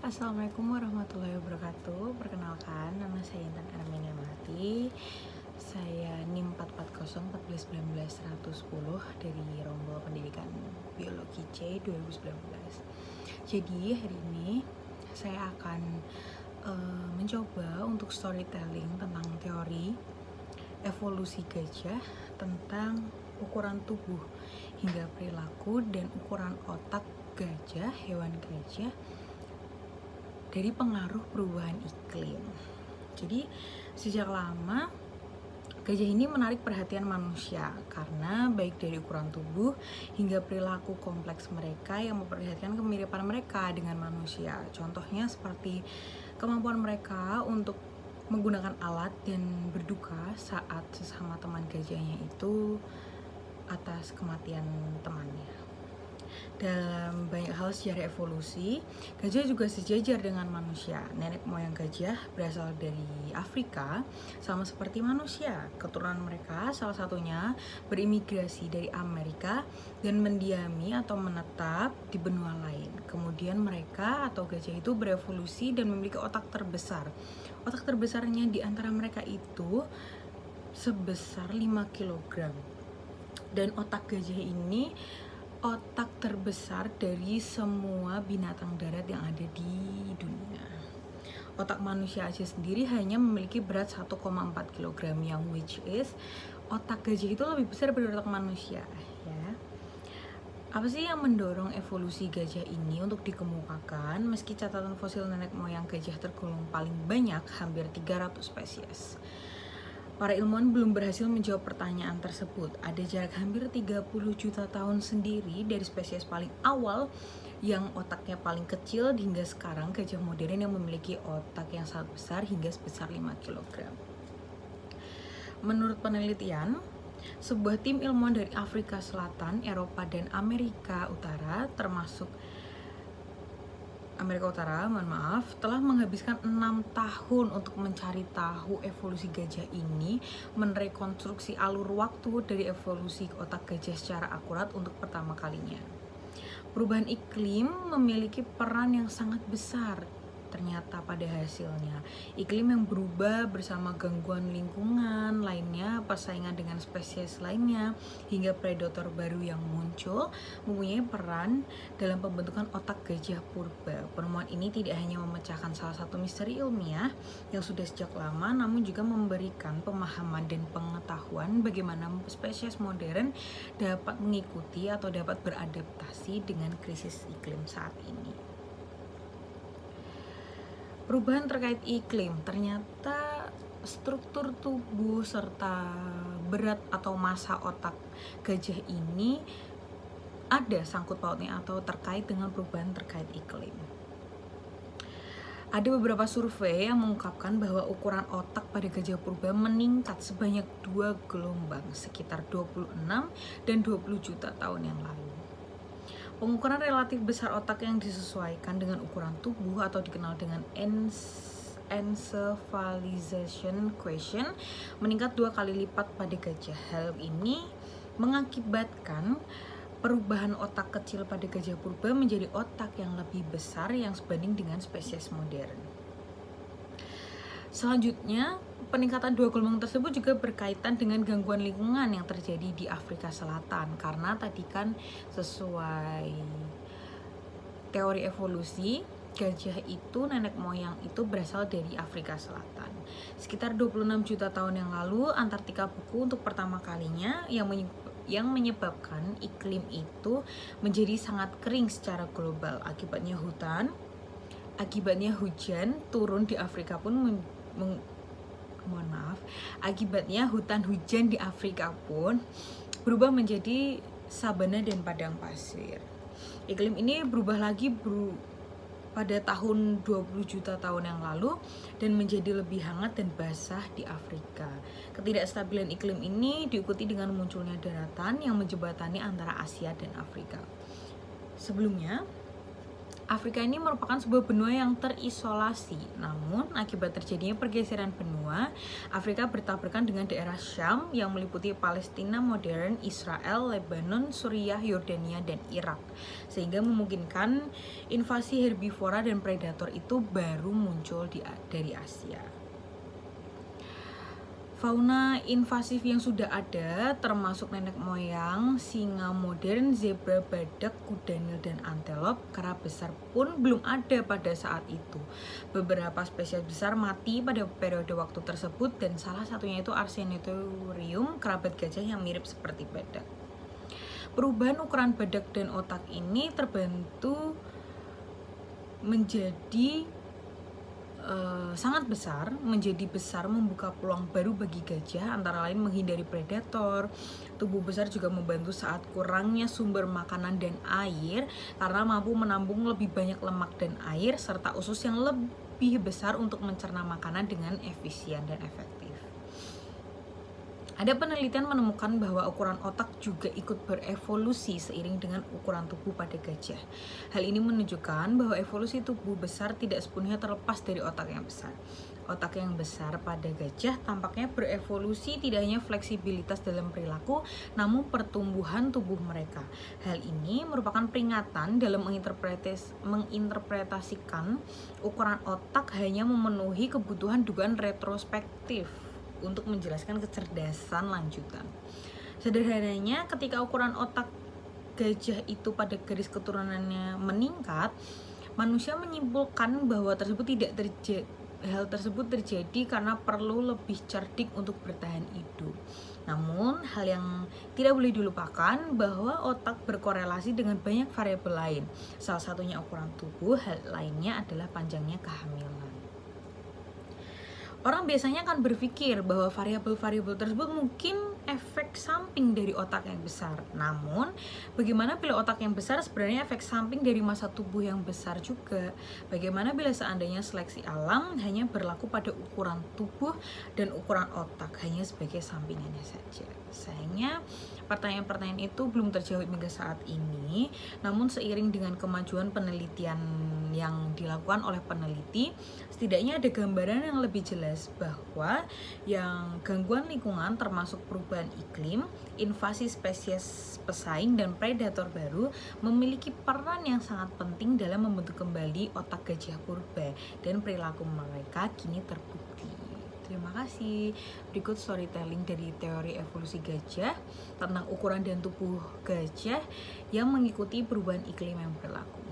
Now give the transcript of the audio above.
Assalamualaikum warahmatullahi wabarakatuh. Perkenalkan, nama saya Intan Armenia Melati. Saya NIM 440141910 dari Rombol Pendidikan Biologi C 2019. Jadi hari ini saya akan mencoba untuk storytelling tentang teori evolusi gajah, tentang ukuran tubuh hingga perilaku dan ukuran otak gajah, hewan gajah, dari pengaruh perubahan iklim. Jadi sejak lama gajah ini menarik perhatian manusia karena baik dari ukuran tubuh hingga perilaku kompleks mereka yang memperlihatkan kemiripan mereka dengan manusia. Contohnya seperti kemampuan mereka untuk menggunakan alat dan berduka saat sesama teman gajahnya itu atas kematian temannya. Dalam banyak hal sejarah evolusi, gajah juga sejajar dengan manusia. Nenek moyang gajah berasal dari Afrika, sama seperti manusia. Keturunan mereka salah satunya berimigrasi dari Amerika dan mendiami atau menetap di benua lain. Kemudian mereka atau gajah itu berevolusi dan memiliki otak terbesar. Otak terbesarnya di antara mereka itu sebesar 5 kg. Dan otak gajah ini otak terbesar dari semua binatang darat yang ada di dunia. Otak manusia aja sendiri hanya memiliki berat 1,4 kg, yang which is otak gajah itu lebih besar dari otak manusia, ya. Apa sih yang mendorong evolusi gajah ini untuk dikemukakan? Meski catatan fosil nenek moyang gajah tergolong paling banyak, hampir 300 spesies, para ilmuwan belum berhasil menjawab pertanyaan tersebut. Ada jarak hampir 30 juta tahun sendiri dari spesies paling awal yang otaknya paling kecil hingga sekarang gajah modern yang memiliki otak yang sangat besar hingga sebesar 5 kg. Menurut penelitian, sebuah tim ilmuwan dari Afrika Selatan, Eropa, dan Amerika Utara, telah menghabiskan 6 tahun untuk mencari tahu evolusi gajah ini, merekonstruksi alur waktu dari evolusi otak gajah secara akurat untuk pertama kalinya. Perubahan iklim memiliki peran yang sangat besar ternyata pada hasilnya. Iklim yang berubah bersama gangguan lingkungan lainnya, persaingan dengan spesies lainnya, hingga predator baru yang muncul mempunyai peran dalam pembentukan otak gajah purba. Penemuan ini tidak hanya memecahkan salah satu misteri ilmiah yang sudah sejak lama, namun juga memberikan pemahaman dan pengetahuan bagaimana spesies modern dapat mengikuti atau dapat beradaptasi dengan krisis iklim saat ini. Perubahan terkait iklim, ternyata struktur tubuh serta berat atau massa otak gajah ini ada sangkut pautnya atau terkait dengan perubahan terkait iklim. Ada beberapa survei yang mengungkapkan bahwa ukuran otak pada gajah purba meningkat sebanyak 2 gelombang, sekitar 26 dan 20 juta tahun yang lalu. Pengukuran relatif besar otak yang disesuaikan dengan ukuran tubuh atau dikenal dengan encephalization quotient meningkat 2 kali lipat pada gajah. Hal ini mengakibatkan perubahan otak kecil pada gajah purba menjadi otak yang lebih besar yang sebanding dengan spesies modern. Selanjutnya, peningkatan 2 gelombang tersebut juga berkaitan dengan gangguan lingkungan yang terjadi di Afrika Selatan, karena tadi kan sesuai teori evolusi, gajah itu, nenek moyang itu berasal dari Afrika Selatan. Sekitar 26 juta tahun yang lalu, Antartika beku untuk pertama kalinya yang menyebabkan iklim itu menjadi sangat kering secara global. Akibatnya hujan turun di Afrika pun akibatnya hutan hujan di Afrika pun berubah menjadi sabana dan padang pasir. Iklim ini berubah lagi pada tahun 20 juta tahun yang lalu dan menjadi lebih hangat dan basah di Afrika. Ketidakstabilan iklim ini diikuti dengan munculnya daratan yang menjembatani antara Asia dan Afrika. Sebelumnya, Afrika ini merupakan sebuah benua yang terisolasi. Namun, akibat terjadinya pergeseran benua, Afrika bertabrakan dengan daerah Syam yang meliputi Palestina modern, Israel, Lebanon, Suriah, Yordania, dan Irak. Sehingga memungkinkan invasi herbivora dan predator itu baru muncul dari Asia. Fauna invasif yang sudah ada termasuk nenek moyang, singa modern, zebra, badak, kuda nil, dan antelop. Kera besar pun belum ada pada saat itu. Beberapa spesies besar mati pada periode waktu tersebut dan salah satunya itu Arseniotherium, kerabat gajah yang mirip seperti badak. Perubahan ukuran badak dan otak ini terbantu menjadi sangat besar, membuka peluang baru bagi gajah, antara lain menghindari predator. Tubuh besar juga membantu saat kurangnya sumber makanan dan air karena mampu menampung lebih banyak lemak dan air serta usus yang lebih besar untuk mencerna makanan dengan efisien dan efektif. Ada penelitian menemukan bahwa ukuran otak juga ikut berevolusi seiring dengan ukuran tubuh pada gajah. Hal ini menunjukkan bahwa evolusi tubuh besar tidak sepenuhnya terlepas dari otak yang besar. Otak yang besar pada gajah tampaknya berevolusi tidak hanya fleksibilitas dalam perilaku, namun pertumbuhan tubuh mereka. Hal ini merupakan peringatan dalam menginterpretasikan ukuran otak hanya memenuhi kebutuhan dugaan retrospektif untuk menjelaskan kecerdasan lanjutan. Sederhananya, ketika ukuran otak gajah itu pada garis keturunannya meningkat, manusia menyimpulkan bahwa hal tersebut terjadi karena perlu lebih cerdik untuk bertahan hidup. Namun, hal yang tidak boleh dilupakan bahwa otak berkorelasi dengan banyak variabel lain. Salah satunya ukuran tubuh, hal lainnya adalah panjangnya kehamilan. Orang biasanya akan berpikir bahwa variabel-variabel tersebut mungkin efek samping dari otak yang besar. Namun, bagaimana bila otak yang besar sebenarnya efek samping dari massa tubuh yang besar juga? Bagaimana bila seandainya seleksi alam hanya berlaku pada ukuran tubuh dan ukuran otak hanya sebagai sampingannya saja? Sayangnya, pertanyaan-pertanyaan itu belum terjawab hingga saat ini. Namun seiring dengan kemajuan penelitian yang dilakukan oleh peneliti, setidaknya ada gambaran yang lebih jelas bahwa yang gangguan lingkungan termasuk perubahan iklim, invasi spesies pesaing, dan predator baru memiliki peran yang sangat penting dalam membentuk kembali otak gajah purba dan perilaku mereka kini terbukti. Terima kasih. Berikut storytelling dari teori evolusi gajah tentang ukuran dan tubuh gajah yang mengikuti perubahan iklim yang berlaku.